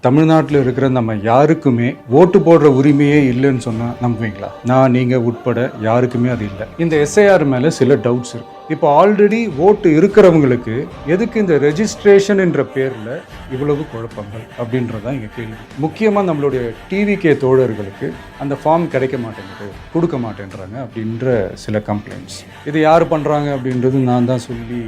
தமிழ்நாட்டில் இருக்கிற நம்ம யாருக்குமே ஓட்டு போடுற உரிமையே இல்லைன்னு சொன்னா நம்புவீங்களா? நான் நீங்க உட்பட யாருக்குமே அது இல்லை. இந்த எஸ்ஐஆர் மேல சில டவுட்ஸ் இருக்கு. இப்போ ஆல்ரெடி ஓட்டு இருக்கிறவங்களுக்கு எதுக்கு இந்த ரெஜிஸ்ட்ரேஷன் என்ற பேர்ல இவ்வளவு குழப்பங்கள் அப்படின்றதான் இங்க கேள்வி. முக்கியமா நம்மளுடைய டிவிகே தோழர்களுக்கு அந்த ஃபார்ம் கிடைக்க மாட்டேங்குது, கொடுக்க மாட்டேன்றாங்க அப்படின்ற சில கம்ப்ளைண்ட்ஸ். இது யார் பண்றாங்க அப்படின்றது நான் தான் சொல்லி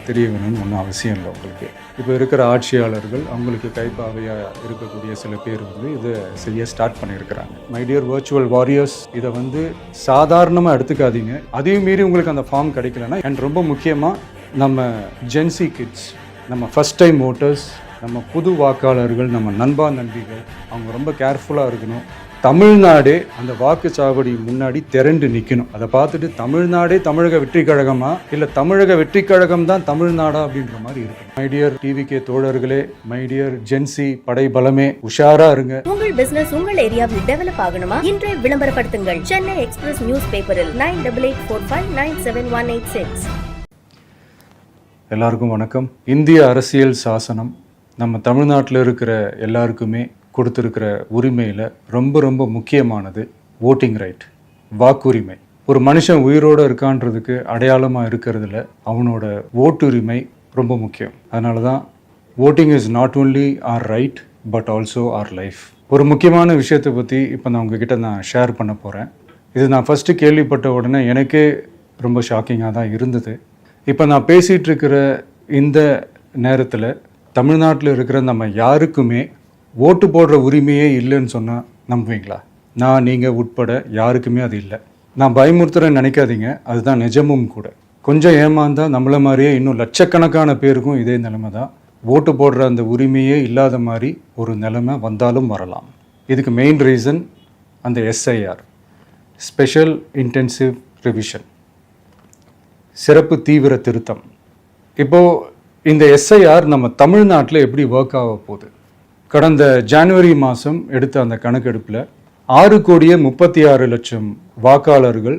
தெரிய வேணும்னு ஒன்றும் அவசியம் இல்லை உங்களுக்கு. இப்போ இருக்கிற ஆட்சியாளர்கள் அவங்களுக்கு கைப்பாவையா இருக்கக்கூடிய சில பேர் இதை செய்ய ஸ்டார்ட் பண்ணியிருக்கிறாங்க. மை டியர் வர்ச்சுவல் வாரியர்ஸ், இதை சாதாரணமாக எடுத்துக்காதீங்க. அதையும் மீறி உங்களுக்கு அந்த ஃபார்ம் கிடைக்கலன்னா, அண்ட் ரொம்ப முக்கியமாக நம்ம ஜென்சி கிட்ஸ், நம்ம ஃபஸ்ட் டைம் ஓட்டர்ஸ், நம்ம புது வாக்காளர்கள், நம்ம நண்பா நண்பிகள், அவங்க ரொம்ப கேர்ஃபுல்லாக இருக்கணும். தமிழ்நாடே அந்த வாக்குச்சாவடி முன்னாடி திரண்டு நிற்கணும். அதை பார்த்துட்டு தமிழ்நாடே தமிழக வெற்றி கழகமா இல்லை தமிழக வெற்றி கழகம் தான் தமிழ்நாடா அப்படின்ற மாதிரி இருக்கு. மை டியர் டிவிகே தோழர்களே, மை டியர் ஜென்சி படை பலமே, உஷாரா இருங்க. உங்கள் பிசினஸ் உங்கள் ஏரியாவில் டெவலப் ஆகணுமா? இன்றைய விளம்பரப்படுத்துங்கள். சென்னை எக்ஸ்பிரஸ் நியூஸ் பேப்பரில் 9884599786. எல்லாருக்கும் வணக்கம். இந்திய அரசியல் சாசனம் நம்ம தமிழ்நாட்டில் இருக்கிற எல்லாருக்குமே கொடுத்துருக்கிற உரிமையில் ரொம்ப ரொம்ப முக்கியமானது ஓட்டிங் ரைட், வாக்குரிமை. ஒரு மனுஷன் உயிரோடு இருக்கான்றதுக்கு அடையாளமாக இருக்கிறதுல அவனோட ஓட்டுரிமை ரொம்ப முக்கியம். அதனால தான் voting is not only R right but also R life. ஒரு முக்கியமான விஷயத்தை பற்றி இப்போ நான் உங்ககிட்ட ஷேர் பண்ண போகிறேன். இது நான் ஃபஸ்ட்டு கேள்விப்பட்ட உடனே எனக்கே ரொம்ப ஷாக்கிங்காக தான் இருந்தது. இப்போ நான் பேசிகிட்டு இருக்கிற இந்த நேரத்தில் தமிழ்நாட்டில் இருக்கிற நம்ம யாருக்குமே ஓட்டு போடுற உரிமையே இல்லைன்னு சொன்னால் நம்புவீங்களா? நான் நீங்கள் உட்பட யாருக்குமே அது இல்லை. நான் பயமுறுத்துறேன்னு நினைக்காதீங்க, அதுதான் நிஜமும் கூட. கொஞ்சம் ஏமாந்தால் நம்மளை மாதிரியே இன்னும் லட்சக்கணக்கான பேருக்கும் இதே நிலைமை தான். ஓட்டு போடுற அந்த உரிமையே இல்லாத மாதிரி ஒரு நிலைமை வந்தாலும் வரலாம். இதுக்கு மெயின் ரீசன் அந்த எஸ்ஐஆர், ஸ்பெஷல் இன்டென்சிவ் ரிவிஷன், சிறப்பு தீவிர திருத்தம். இப்போது இந்த எஸ்ஐஆர் நம்ம தமிழ்நாட்டில் எப்படி ஒர்க் ஆக போகுது? கடந்த ஜனவரி மாதம் எடுத்த அந்த கணக்கெடுப்பில் 6,36,00,000 வாக்காளர்கள்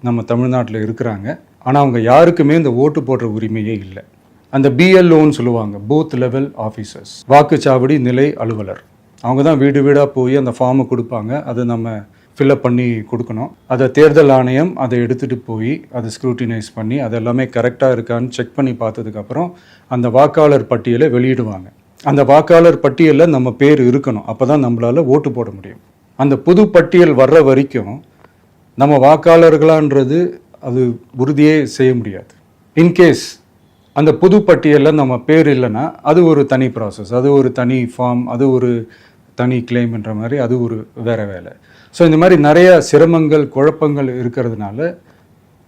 நம்ம தமிழ்நாட்டில் இருக்கிறாங்க. ஆனால் அவங்க யாருக்குமே இந்த ஓட்டு போடுற உரிமையே இல்லை. அந்த பிஎல்ஓன்னு சொல்லுவாங்க, பூத் லெவல் ஆஃபீஸர்ஸ், வாக்குச்சாவடி நிலை அலுவலர். அவங்க தான் வீடு வீடாக போய் அந்த ஃபார்மை கொடுப்பாங்க. அதை நம்ம ஃபில்அப் பண்ணி கொடுக்கணும். அதை தேர்தல் ஆணையம் அதை எடுத்துகிட்டு போய் அதை ஸ்க்ரூட்டினைஸ் பண்ணி அது எல்லாமே கரெக்டாக இருக்கான்னு செக் பண்ணி பார்த்ததுக்கப்புறம் அந்த வாக்காளர் பட்டியலை வெளியிடுவாங்க. அந்த வாக்காளர் பட்டியலில் நம்ம பேர் இருக்கணும், அப்போ தான் நம்மளால் ஓட்டு போட முடியும். அந்த புது பட்டியல் வர்ற வரைக்கும் நம்ம வாக்காளர்களான்றது அது உறுதியே செய்ய முடியாது. இன்கேஸ் அந்த புது பட்டியலில் நம்ம பேர் இல்லைன்னா அது ஒரு தனி ப்ராசஸ், அது ஒரு தனி ஃபார்ம், அது ஒரு தனி கிளைம்ன்ற மாதிரி அது ஒரு வேறு வேலை. ஸோ இந்த மாதிரி நிறைய சிரமங்கள் குழப்பங்கள் இருக்கிறதுனால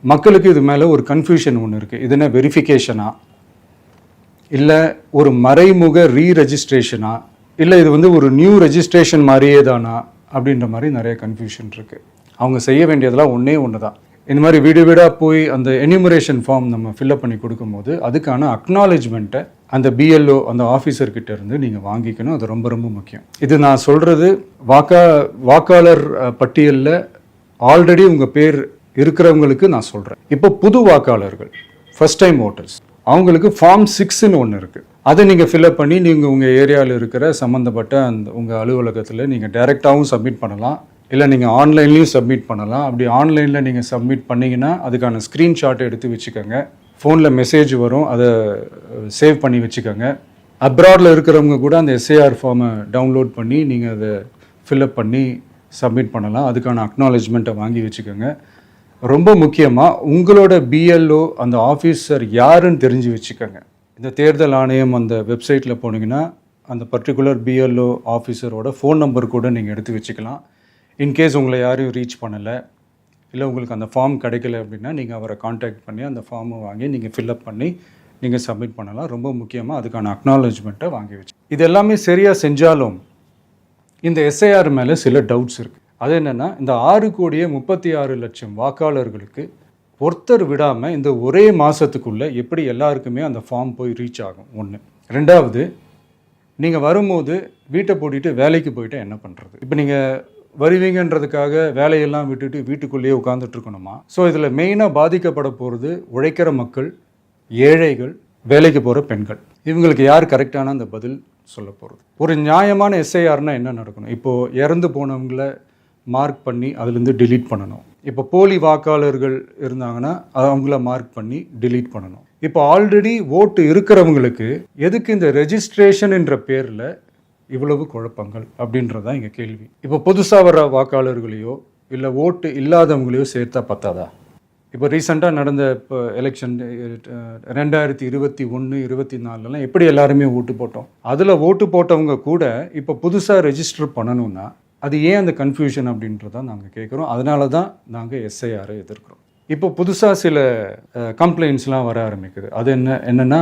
மக்களுக்கு இது மேலே ஒரு கன்ஃபியூஷன் ஒன்று இருக்குது. இது என்ன வெரிஃபிகேஷனா, இல்லை ஒரு மறைமுக ரீரெஜிஸ்ட்ரேஷனா, இல்லை இது ஒரு நியூ ரெஜிஸ்ட்ரேஷன் மாதிரியே தானா அப்படின்ற மாதிரி நிறைய கன்ஃபியூஷன் இருக்குது. அவங்க செய்ய வேண்டியதெல்லாம் ஒன்று தான். இந்த மாதிரி வீடு வீடாக போய் அந்த என்யூமரேஷன் ஃபார்ம் நம்ம ஃபில்அப் பண்ணி கொடுக்கும்போது அதுக்கான அக்னாலேஜ்மெண்ட்டை அந்த பிஎல்ஓ அந்த ஆஃபீஸர்கிட்ட இருந்து நீங்கள் வாங்கிக்கணும். அது ரொம்ப ரொம்ப முக்கியம். இது நான் சொல்கிறது வாக்காளர் பட்டியலில் ஆல்ரெடி உங்கள் பேர் இருக்கிறவங்களுக்கு நான் சொல்கிறேன். இப்போ புது வாக்காளர்கள், ஃபஸ்ட் டைம் ஓட்டர்ஸ், அவங்களுக்கு ஃபார்ம் 6ன்னு ஒன்று இருக்குது. அதை நீங்கள் ஃபில்அப் பண்ணி நீங்கள் உங்கள் ஏரியாவில் இருக்கிற சம்மந்தப்பட்ட அந்த உங்கள் அலுவலகத்தில் நீங்கள் டைரெக்டாகவும் சப்மிட் பண்ணலாம், இல்லை நீங்கள் ஆன்லைன்லேயும் சப்மிட் பண்ணலாம். அப்படி ஆன்லைனில் நீங்கள் சப்மிட் பண்ணிங்கன்னா அதுக்கான ஸ்க்ரீன்ஷாட்டை எடுத்து வச்சுக்கோங்க. ஃபோனில் மெசேஜ் வரும், அதை சேவ் பண்ணி வச்சுக்கோங்க. அப்ராடில் இருக்கிறவங்க கூட அந்த எஸ்ஐஆர் ஃபார்மை டவுன்லோட் பண்ணி நீங்கள் அதை ஃபில்அப் பண்ணி சப்மிட் பண்ணலாம். அதுக்கான அக்னாலேஜ்மெண்ட்டை வாங்கி வச்சுக்கோங்க. ரொம்ப முக்கியமாக உங்களோட பிஎல்ஓ அந்த ஆஃபீஸர் யாருன்னு தெரிஞ்சு வச்சுக்கோங்க. இந்த தேர்தல் ஆணையம் அந்த வெப்சைட்டில் போனீங்கன்னா அந்த பர்டிகுலர் பிஎல்ஓ ஆஃபீஸரோட ஃபோன் நம்பர் கூட நீங்கள் எடுத்து வச்சுக்கலாம். இன்கேஸ் உங்களை யாரையும் ரீச் பண்ணலை, இல்லை உங்களுக்கு அந்த ஃபார்ம் கிடைக்கல அப்படின்னா நீங்கள் அவரை காண்டாக்ட் பண்ணி அந்த ஃபார்மை வாங்கி நீங்கள் ஃபில்அப் பண்ணி நீங்கள் சப்மிட் பண்ணலாம். ரொம்ப முக்கியமாக அதுக்கான அக்னாலேஜ்மெண்ட்டை வாங்கி வச்சு இது எல்லாமே சரியாக செஞ்சாலும் இந்த எஸ்ஐஆர் மேலே சில டவுட்ஸ் இருக்குது. அது என்னென்னா, இந்த 6,36,00,000 வாக்காளர்களுக்கு ஒருத்தர் விடாமல் இந்த ஒரே மாதத்துக்குள்ளே எப்படி எல்லாருக்குமே அந்த ஃபார்ம் போய் ரீச் ஆகும்? ஒன்று. ரெண்டாவது, நீங்கள் வரும்போது வீட்டை பூட்டிட்டு வேலைக்கு போயிட்டு என்ன பண்ணுறது? இப்போ நீங்கள் வருவீங்கன்றதுக்காக வேலையெல்லாம் விட்டுட்டு வீட்டுக்குள்ளேயே உட்காந்துட்டு இருக்கணுமா? ஸோ இதில் மெயினாக பாதிக்கப்பட போகிறது உழைக்கிற மக்கள், ஏழைகள், வேலைக்கு போகிற பெண்கள். இவங்களுக்கு யார் கரெக்டான அந்த பதில் சொல்ல போகிறது. ஒரு நியாயமான எஸ்ஐஆர்னா என்ன நடக்கணும்? இப்போது இறந்து போனவங்கள மார்க் பண்ணி அதுலேருந்து delete பண்ணணும். இப்போ போலி வாக்காளர்கள் இருந்தாங்கன்னா அவங்கள மார்க் பண்ணி delete பண்ணணும். இப்போ ஆல்ரெடி ஓட்டு இருக்கிறவங்களுக்கு எதுக்கு இந்த ரெஜிஸ்ட்ரேஷன் என்ற பேரில் இவ்வளவு குழப்பங்கள் அப்படின்றதான் இங்கே கேள்வி. இப்போ புதுசாக வர வாக்காளர்களையோ இல்லை ஓட்டு இல்லாதவங்களையோ சேர்த்தா பத்தாதா? இப்போ ரீசெண்டாக நடந்த இப்போ எலெக்ஷன் 2021, 24 எப்படி எல்லாருமே ஓட்டு போட்டோம்? அதில் ஓட்டு போட்டவங்க கூட இப்போ புதுசாக ரெஜிஸ்டர் பண்ணணும்னா அது ஏன் அந்த கன்ஃபியூஷன் அப்படின்றதான் நாங்கள் கேட்குறோம். அதனால தான் நாங்கள் எஸ்ஐஆரை எதிர்க்கிறோம். இப்போ புதுசாக சில கம்ப்ளைண்ட்ஸ்லாம் வர ஆரம்பிக்குது. அது என்னென்னா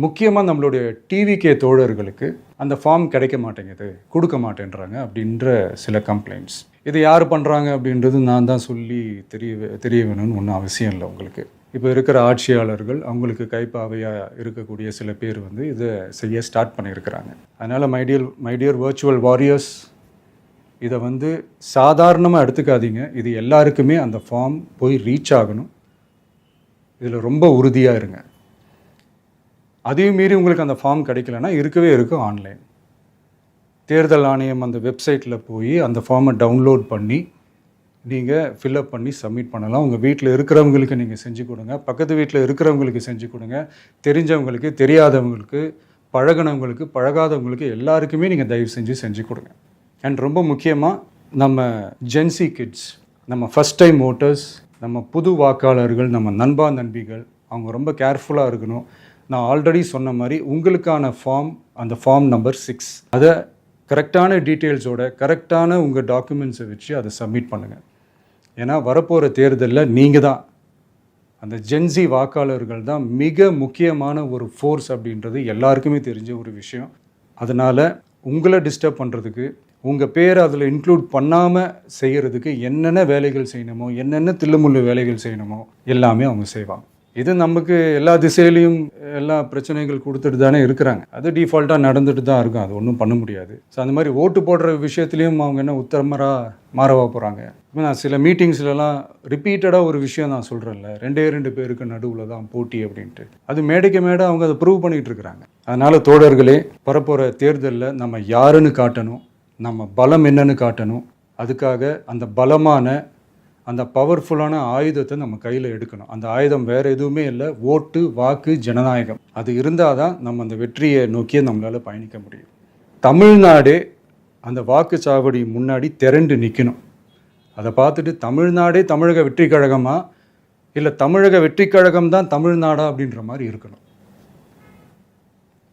முக்கியமாக நம்மளுடைய டிவிகே தோழர்களுக்கு அந்த ஃபார்ம் கிடைக்க மாட்டேங்குது, கொடுக்க மாட்டேன்றாங்க அப்படின்ற சில கம்ப்ளைண்ட்ஸ். இது யார் பண்ணுறாங்க அப்படின்றது நான் தான் சொல்லி தெரிய வேணும்னு ஒன்றும் அவசியம் இல்லை உங்களுக்கு. இப்போ இருக்கிற ஆட்சியாளர்கள் அவங்களுக்கு கைப்பாவையாக இருக்கக்கூடிய சில பேர் வந்து இதை செய்ய ஸ்டார்ட் பண்ணியிருக்கிறாங்க. அதனால் மைடியர் வர்ச்சுவல் வாரியர்ஸ், இதை வந்து சாதாரணமாக எடுத்துக்காதீங்க. இது எல்லாருக்குமே அந்த ஃபார்ம் போய் ரீச் ஆகணும். இதில் ரொம்ப உறுதியாக இருங்க. அதையும் மீறி உங்களுக்கு அந்த ஃபார்ம் கிடைக்கலன்னா இருக்கவே இருக்கும் ஆன்லைன். தேர்தல் ஆணையம் அந்த வெப்சைட்டில் போய் அந்த ஃபார்மை டவுன்லோட் பண்ணி நீங்கள் ஃபில்அப் பண்ணி சப்மிட் பண்ணலாம். உங்கள் வீட்டில் இருக்கிறவங்களுக்கு நீங்கள் செஞ்சு கொடுங்க, பக்கத்து வீட்டில் இருக்கிறவங்களுக்கு செஞ்சு கொடுங்க, தெரிஞ்சவங்களுக்கு, தெரியாதவங்களுக்கு, பழகினவங்களுக்கு, பழகாதவங்களுக்கு எல்லாருக்குமே நீங்கள் தயவு செஞ்சு கொடுங்க. அண்ட் ரொம்ப முக்கியமாக நம்ம ஜென்சி கிட்ஸ், நம்ம ஃபஸ்ட் டைம் ஓட்டர்ஸ், நம்ம புது வாக்காளர்கள், நம்ம நண்பா நண்பிகள், அவங்க ரொம்ப கேர்ஃபுல்லாக இருக்கணும். நான் ஆல்ரெடி சொன்ன மாதிரி உங்களுக்கான ஃபார்ம், அந்த ஃபார்ம் நம்பர் 6, அதை கரெக்டான டீட்டெயில்ஸோட கரெக்டான உங்கள் டாக்குமெண்ட்ஸை வச்சு அதை சப்மிட் பண்ணுங்கள். ஏன்னா வரப்போகிற தேர்தலில் நீங்கள் தான், அந்த ஜென்சி வாக்காளர்கள் தான் மிக முக்கியமான ஒரு ஃபோர்ஸ் அப்படின்றது எல்லாருக்குமே தெரிஞ்ச ஒரு விஷயம். அதனால் உங்களை டிஸ்டர்ப் பண்ணுறதுக்கு, உங்கள் பேரை அதில் இன்க்ளூட் பண்ணாமல் செய்கிறதுக்கு என்னென்ன வேலைகள் செய்யணுமோ, என்னென்ன தில்லுமுள்ளு வேலைகள் செய்யணுமோ எல்லாமே அவங்க செய்வாங்க. இது நமக்கு எல்லா திசையிலையும் எல்லா பிரச்சனைகள் கொடுத்துட்டு தானே இருக்கிறாங்க. அது டிஃபால்ட்டாக நடந்துட்டு தான் இருக்கும். அது ஒன்றும் பண்ண முடியாது. ஸோ அந்த மாதிரி ஓட்டு போடுற விஷயத்துலையும் அவங்க என்ன உத்தரமராக மாறவா போகிறாங்க? இப்போ நான் சில மீட்டிங்ஸ்லலாம் ரிப்பீட்டடாக ஒரு விஷயம் நான் சொல்கிறேன்ல, 2 பேருக்கு நடுவில் தான் போட்டி அப்படின்ட்டு. அது மேடைக்கு மேடை அவங்க அதை ப்ரூவ் பண்ணிகிட்டு இருக்கிறாங்க. அதனால் தோழர்களே, வரப்போகிற தேர்தலில் நம்ம யாருன்னு காட்டணும், நம்ம பலம் என்னன்னு காட்டணும். அதுக்காக அந்த பலமான, அந்த பவர்ஃபுல்லான ஆயுதத்தை நம்ம கையில் எடுக்கணும். அந்த ஆயுதம் வேறு எதுவுமே இல்லை, ஓட்டு, வாக்கு, ஜனநாயகம். அது இருந்தால் தான் நம்ம அந்த வெற்றியை நோக்கியே நம்மளால் பயணிக்க முடியும். தமிழ்நாடே அந்த வாக்குச்சாவடி முன்னாடி திரண்டு நிற்கணும். அதை பார்த்துட்டு தமிழ்நாடே தமிழக வெற்றி கழகமா, இல்லை தமிழக வெற்றி கழகம் தான் தமிழ்நாடா அப்படின்ற மாதிரி இருக்கணும்.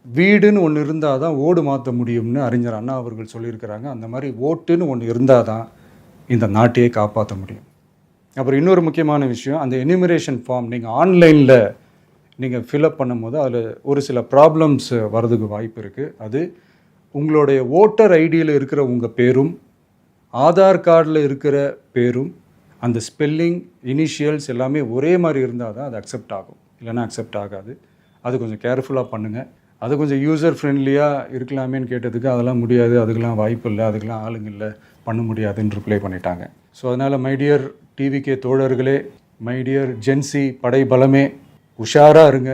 வீடுன்னு ஒன்று இருந்தால் தான் ஓடு மாற்ற முடியும்னு அறிஞர் அண்ணா அவர்கள் சொல்லியிருக்கிறாங்க. அந்த மாதிரி ஓட்டுன்னு ஒன்று இருந்தால் தான் இந்த நாட்டையே காப்பாற்ற முடியும். அப்புறம் இன்னொரு முக்கியமான விஷயம், அந்த எனிமரேஷன் ஃபார்ம் நீங்கள் ஆன்லைனில் நீங்கள் ஃபில்அப் பண்ணும்போது அதில் ஒரு சில ப்ராப்ளம்ஸ் வர்றதுக்கு வாய்ப்பு இருக்குது. அது உங்களுடைய ஓட்டர் ஐடியில் இருக்கிற உங்கள் பேரும், ஆதார் கார்டில் இருக்கிற பேரும், அந்த ஸ்பெல்லிங், இனிஷியல்ஸ் எல்லாமே ஒரே மாதிரி இருந்தால் தான் அது அக்செப்ட் ஆகும், இல்லைன்னா அக்செப்ட் ஆகாது. அது கொஞ்சம் கேர்ஃபுல்லாக பண்ணுங்கள். அது கொஞ்சம் யூசர் ஃப்ரெண்ட்லியாக இருக்கலாமேன்னு கேட்டதுக்கு அதெல்லாம் முடியாது, அதுக்கெல்லாம் வாய்ப்பு இல்லை, அதுக்கெல்லாம் ஆளுங்க இல்லை, பண்ண முடியாதுன்னு ரிப்ளை பண்ணிட்டாங்க. ஸோ அதனால் மைடியர் டிவிகே தோழர்களே, மைடியர் ஜென்சி படை பலமே, உஷாராக இருங்க,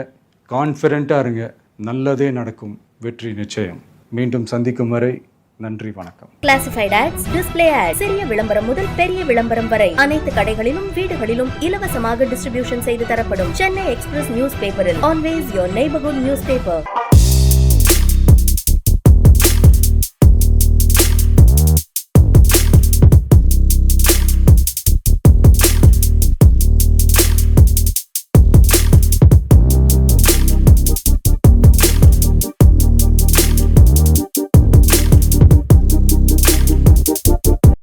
கான்ஃபிடென்ட்டாக இருங்க. நல்லதே நடக்கும், வெற்றி நிச்சயம். மீண்டும் சந்திக்கும் வரை நன்றி, வணக்கம். கிளாசிஃபைட் ஆட்ஸ், டிஸ்ப்ளே ஆட்ஸ், சிறிய விளம்பரம் முதல் பெரிய விளம்பரம் வரை அனைத்து கடைகளிலும் வீடுகளிலும் இலவசமாக டிஸ்ட்ரிபியூஷன் செய்து தரப்படும். சென்னை எக்ஸ்பிரஸ் நியூஸ் பேப்பரில் always your neighbourhood news paper.